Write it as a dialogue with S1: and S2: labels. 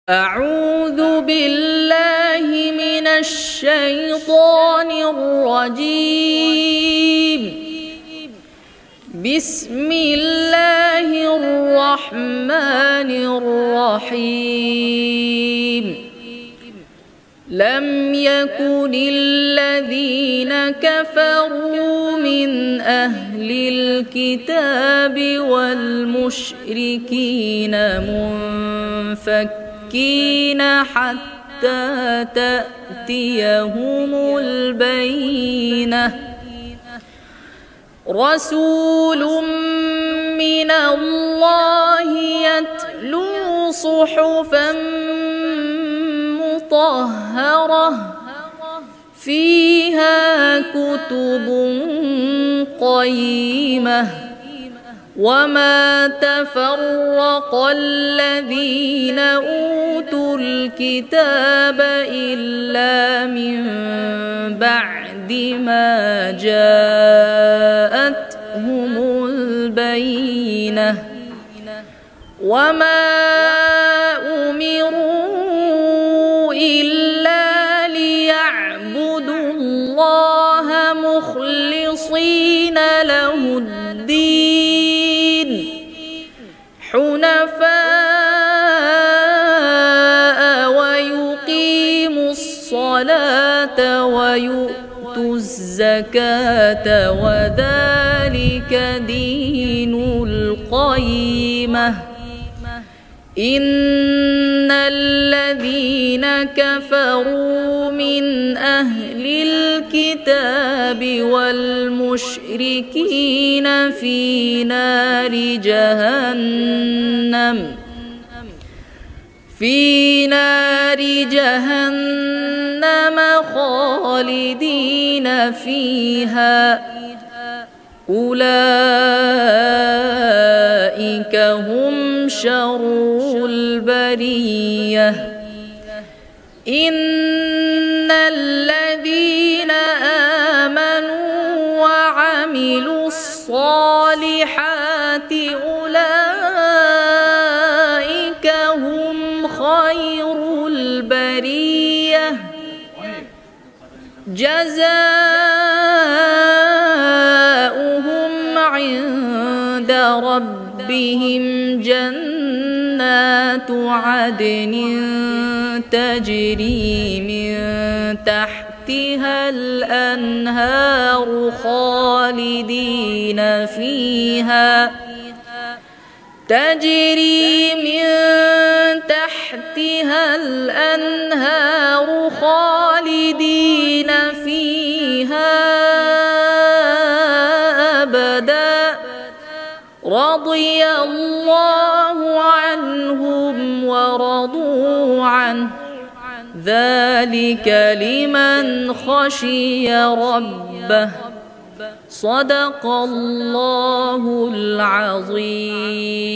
S1: أعوذ بالله من الشيطان الرجيم. بسم الله الرحمن الرحيم. لم يكن الذين كفروا من أهل الكتاب والمشركين منفكين حتى تأتيهم البينة. رسول من الله يتلو صحفا مطهرة فيها كتب قيمة. وما تفرق الذين أوتوا الكتاب إلا من بعد ما جاءتهم البينة. وما أمروا إلا ليعبدوا الله مخلصين له الدين حنفاء ويقيموا الصلاة ويؤتوا الزكاة وذلك دين القيمة. إن الذين كفروا من أهل الكتاب والمشركين في نار جهنم خالدين فيها أولئك هم شر البرية. إن الذين آمنوا وعملوا الصالحات أولئك هم خير البرية. جزاؤهم عند ربهم جنات عدن تجري من تحتها الأنهار خالدين فيها أبدا. رضي الله عنهم ورضوا عنه ذلك لمن خشي ربه. صدق الله العظيم.